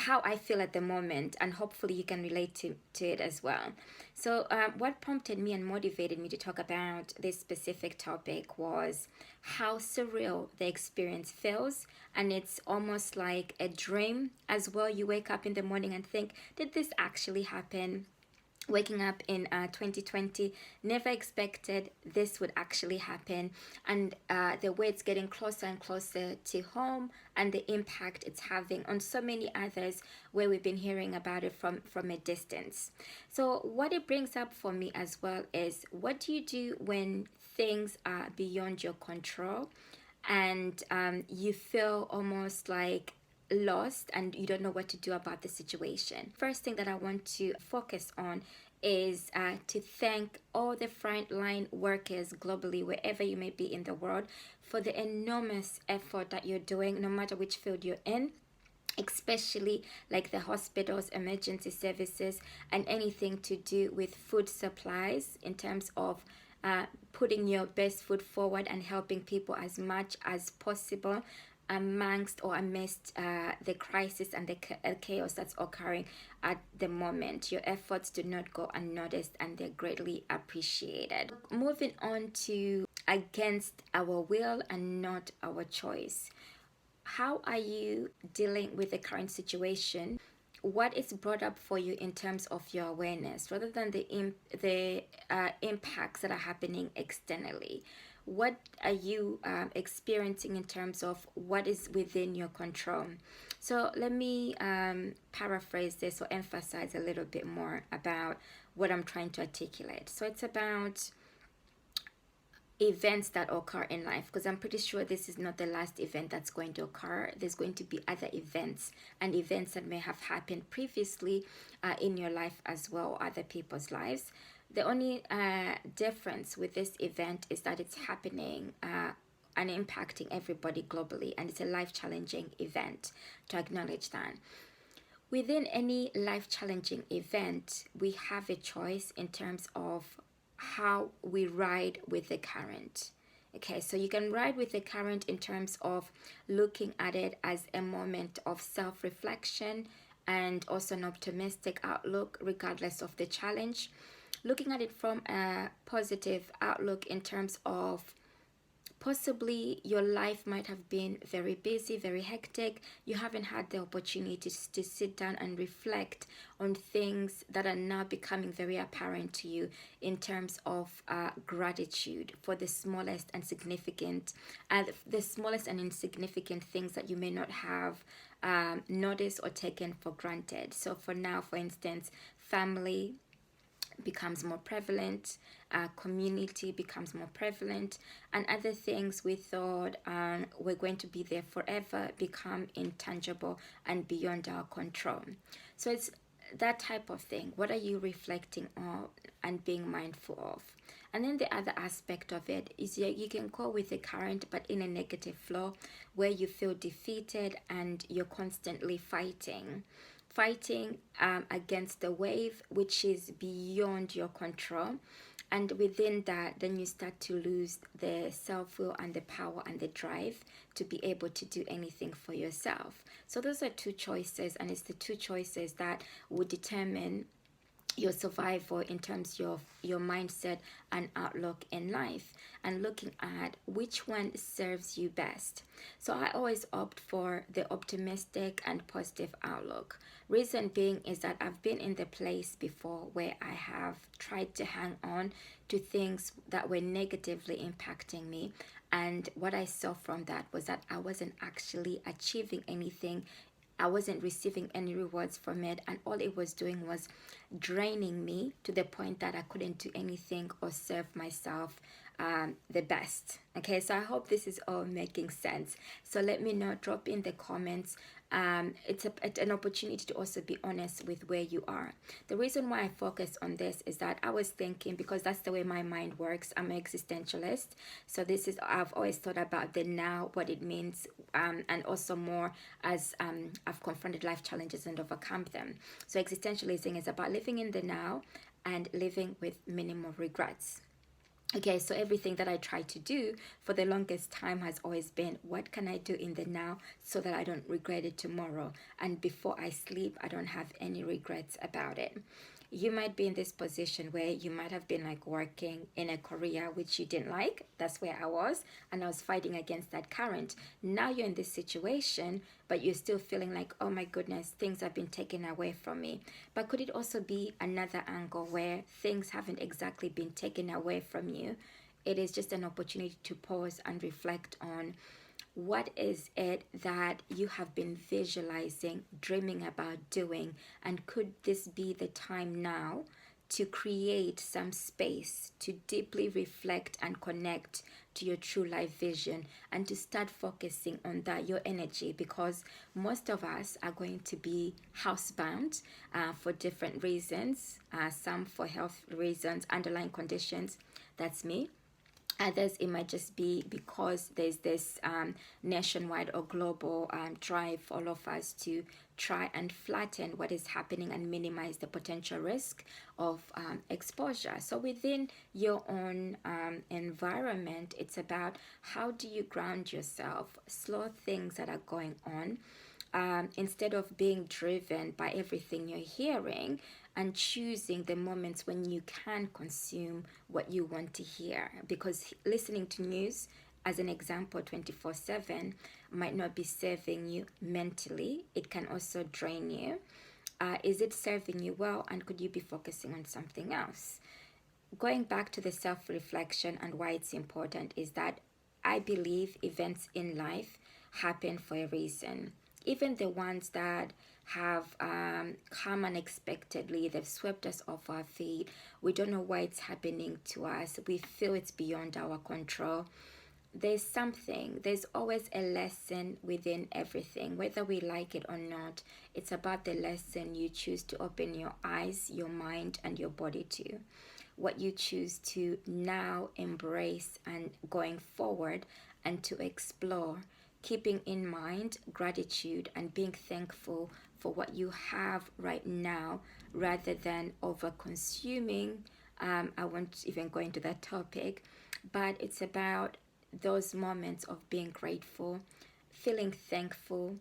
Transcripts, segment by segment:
how I feel at the moment, and hopefully you can relate to it as well. So what prompted me and motivated me to talk about this specific topic was how surreal the experience feels, and it's almost like a dream as well. You wake up in the morning and think, did this actually happen? Waking up in 2020, never expected this would actually happen, and the way it's getting closer and closer to home, and the impact it's having on so many others where we've been hearing about it from a distance. So what it brings up for me as well is, what do you do when things are beyond your control, and you feel almost like lost and you don't know what to do about the situation? First thing that I want to focus on is to thank all the frontline workers globally, wherever you may be in the world, for the enormous effort that you're doing, no matter which field you're in, especially like the hospitals, emergency services, and anything to do with food supplies, in terms of putting your best foot forward and helping people as much as possible amongst or amidst the crisis and the chaos that's occurring at the moment. Your efforts do not go unnoticed, and they're greatly appreciated. Moving on to against our will and not our choice. How are you dealing with the current situation? What is brought up for you in terms of your awareness, rather than the impacts that are happening externally? What are you experiencing in terms of what is within your control? So let me paraphrase this or emphasize a little bit more about what I'm trying to articulate. So it's about events that occur in life, because I'm pretty sure this is not the last event that's going to occur. There's going to be other events, and events that may have happened previously in your life as well, other people's lives. The only difference with this event is that it's happening and impacting everybody globally, and it's a life-challenging event, to acknowledge that. Within any life-challenging event, we have a choice in terms of how we ride with the current. Okay, so you can ride with the current in terms of looking at it as a moment of self-reflection and also an optimistic outlook regardless of the challenge. Looking at it from a positive outlook in terms of possibly your life might have been very busy, very hectic. You haven't had the opportunity to sit down and reflect on things that are now becoming very apparent to you, in terms of gratitude for the smallest and insignificant things that you may not have noticed or taken for granted. So for now, for instance, family becomes more prevalent, community becomes more prevalent, and other things we thought were going to be there forever become intangible and beyond our control. So it's that type of thing. What are you reflecting on and being mindful of? And then the other aspect of it is you can go with the current, but in a negative flow, where you feel defeated and you're constantly fighting against the wave, which is beyond your control. And within that, then you start to lose the self-will and the power and the drive to be able to do anything for yourself. So those are two choices, and it's the two choices that would determine your survival in terms of your mindset and outlook in life, and looking at which one serves you best. So I always opt for the optimistic and positive outlook. Reason being is that I've been in the place before where I have tried to hang on to things that were negatively impacting me, and what I saw from that was that I wasn't actually achieving anything. I wasn't receiving any rewards from it, and all it was doing was draining me to the point that I couldn't do anything or serve myself the best. Okay, so I hope this is all making sense. So let me know, drop in the comments. It's an opportunity to also be honest with where you are. The reason why I focus on this is that I was thinking, because that's the way my mind works. I'm an existentialist, so I've always thought about the now, what it means, and also more as I've confronted life challenges and overcome them. So existentialism is about living in the now and living with minimal regrets. Okay, so everything that I try to do for the longest time has always been, what can I do in the now so that I don't regret it tomorrow? And before I sleep, I don't have any regrets about it. You might be in this position where you might have been like working in a career which you didn't like. That's where I was, and I was fighting against that current. Now you're in this situation, but you're still feeling like, oh my goodness, things have been taken away from me. But could it also be another angle where things haven't exactly been taken away from you? It is just an opportunity to pause and reflect on, what is it that you have been visualizing, dreaming about doing, and could this be the time now to create some space to deeply reflect and connect to your true life vision and to start focusing on that, your energy, because most of us are going to be housebound for different reasons, some for health reasons, underlying conditions. That's me. Others, it might just be because there's this nationwide or global drive for all of us to try and flatten what is happening and minimize the potential risk of exposure. So within your own environment, it's about, how do you ground yourself, slow things that are going on, instead of being driven by everything you're hearing, and choosing the moments when you can consume what you want to hear. Because listening to news, as an example, 24/7 might not be serving you mentally. It can also drain you. Is it serving you well, and could you be focusing on something else? Going back to the self-reflection and why it's important is that I believe events in life happen for a reason. Even the ones that have come unexpectedly, they've swept us off our feet. We don't know why it's happening to us. We feel it's beyond our control. There's always a lesson within everything, whether we like it or not. It's about the lesson you choose to open your eyes, your mind, and your body to. What you choose to now embrace and going forward and to explore, keeping in mind gratitude and being thankful for what you have right now rather than over consuming. I won't even go into that topic, but it's about those moments of being grateful, feeling thankful,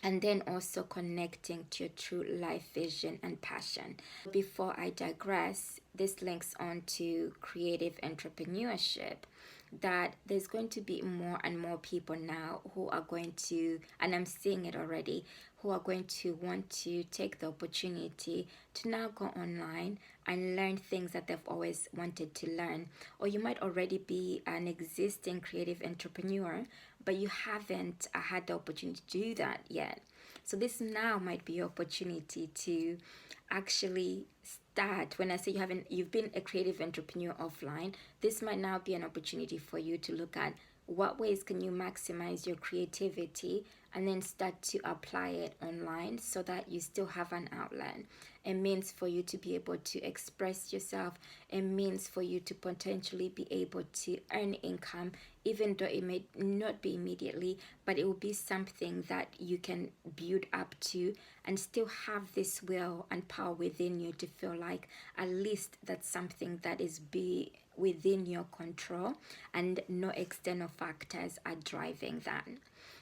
and then also connecting to your true life vision and passion. Before I digress, this links on to creative entrepreneurship, that there's going to be more and more people now who are going to, and I'm seeing it already, who are going to want to take the opportunity to now go online and learn things that they've always wanted to learn. Or you might already be an existing creative entrepreneur, but you haven't had the opportunity to do that yet. So this now might be your opportunity to actually start. When I say you've been a creative entrepreneur offline, this might now be an opportunity for you to look at, what ways can you maximize your creativity and then start to apply it online so that you still have an outlet. A means for you to be able to express yourself, a means for you to potentially be able to earn income, even though it may not be immediately, but it will be something that you can build up to and still have this will and power within you to feel like at least that's something that is within your control and no external factors are driving that.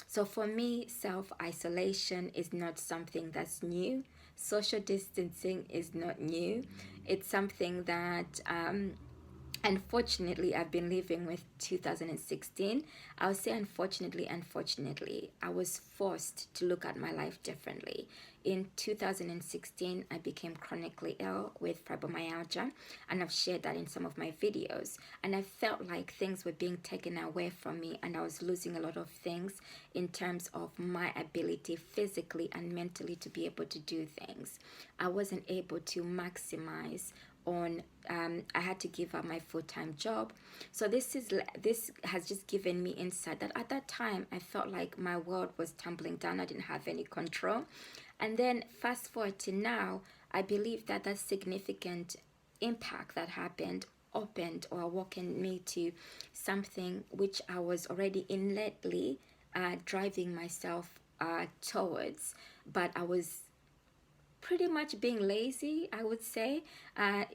So for me, self-isolation is not something that's new. Social distancing is not new. It's something that unfortunately I've been living with 2016. I'll say unfortunately, I was forced to look at my life differently. In 2016, I became chronically ill with fibromyalgia, and I've shared that in some of my videos. And I felt like things were being taken away from me, and I was losing a lot of things in terms of my ability physically and mentally to be able to do things. I wasn't able to maximize on I had to give up my full-time job. So this has just given me insight that at that time I felt like my world was tumbling down. I didn't have any control. And then fast forward to now, I believe that that significant impact that happened opened or awoken me to something which I was already inletly driving myself towards, but I was pretty much being lazy, I would say. I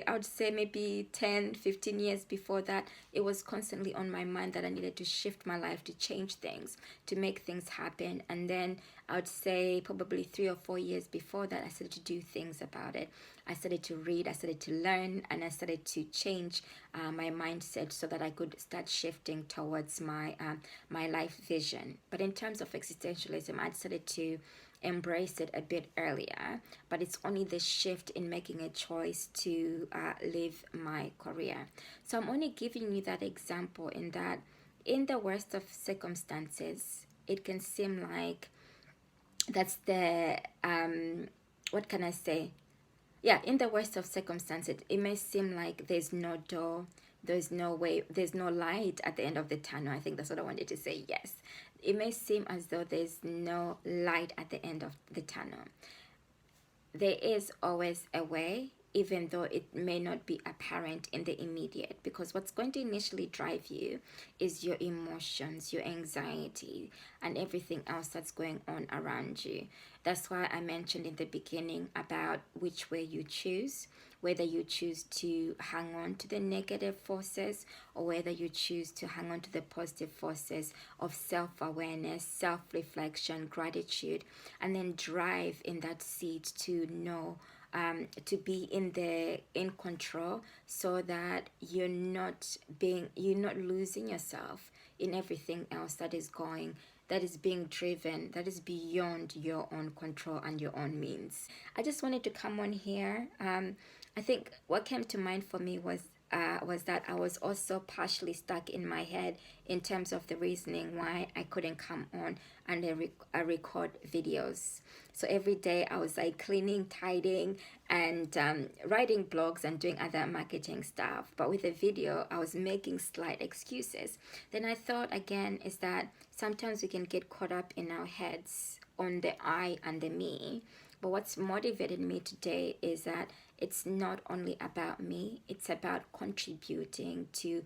would say maybe 10, 15 years before that, it was constantly on my mind that I needed to shift my life, to change things, to make things happen. And then I would say probably 3 or 4 years before that, I started to do things about it. I started to read, I started to learn, and I started to change my mindset so that I could start shifting towards my life vision. But in terms of existentialism, I started to embrace it a bit earlier, but it's only the shift in making a choice to live my career. So I'm only giving you that example in that in the worst of circumstances, it can seem like that's the what can I say? Yeah, in the worst of circumstances, it may seem like there's no door, there's no way, there's no light at the end of the tunnel. I think that's what I wanted to say. Yes, it may seem as though there's no light at the end of the tunnel. There is always a way, even though it may not be apparent in the immediate, because what's going to initially drive you is your emotions, your anxiety, and everything else that's going on around you. That's why I mentioned in the beginning about which way you choose, whether you choose to hang on to the negative forces or whether you choose to hang on to the positive forces of self-awareness, self-reflection, gratitude, and then drive in that seat to know, to be in control, so that you're not losing yourself in everything else that is being driven, that is beyond your own control and your own means. I just wanted to come on here. I think what came to mind for me was that I was also partially stuck in my head in terms of the reasoning why I couldn't come on and record videos. So every day I was like cleaning, tidying, and writing blogs and doing other marketing stuff. But with the video, I was making slight excuses. Then I thought again is that sometimes we can get caught up in our heads on the I and the me. But what's motivated me today is that it's not only about me, it's about contributing to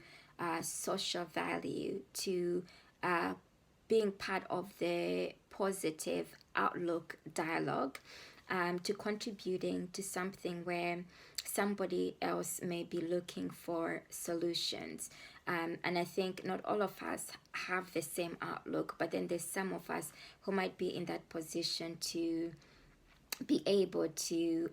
social value, to being part of the positive outlook dialogue, to contributing to something where somebody else may be looking for solutions. And I think not all of us have the same outlook, but then there's some of us who might be in that position to be able to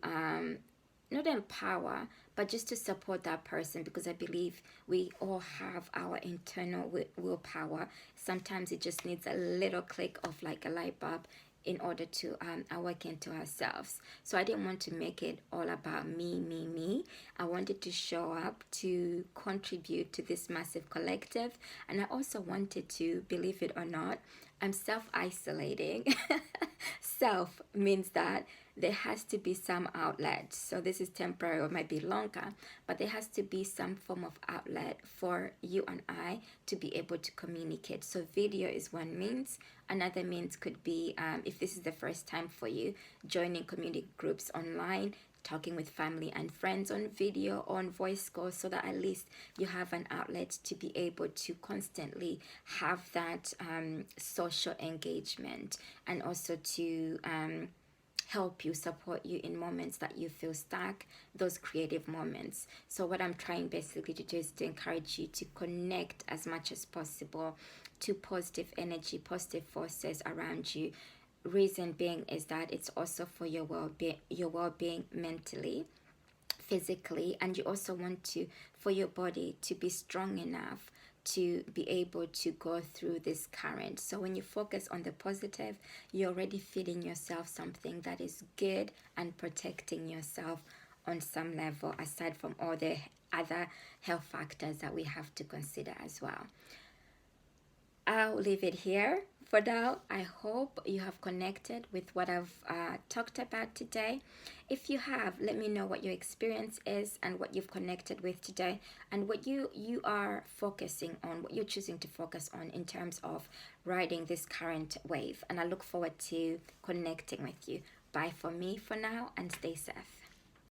not empower, but just to support that person, because I believe we all have our internal willpower. Sometimes it just needs a little click of like a light bulb in order to awaken to ourselves. So I didn't want to make it all about me. I wanted to show up to contribute to this massive collective. And I also wanted to, believe it or not, I'm self-isolating. Self means that there has to be some outlet. So this is temporary or might be longer, but there has to be some form of outlet for you and I to be able to communicate. So video is one means. Another means could be, if this is the first time for you, joining community groups online, talking with family and friends on video or on voice calls, so that at least you have an outlet to be able to constantly have that social engagement, and also to help you, support you in moments that you feel stuck, those creative moments. So what I'm trying basically to do is to encourage you to connect as much as possible to positive energy, positive forces around you. Reason being is that it's also for your well-being mentally, physically, and you also want to, for your body to be strong enough to be able to go through this current. So when you focus on the positive, you're already feeding yourself something that is good and protecting yourself on some level, aside from all the other health factors that we have to consider as well. I'll leave it here for now. I hope you have connected with what I've talked about today. If you have, let me know what your experience is and what you've connected with today, and what you are focusing on, what you're choosing to focus on in terms of riding this current wave. And I look forward to connecting with you. Bye for me for now, and stay safe.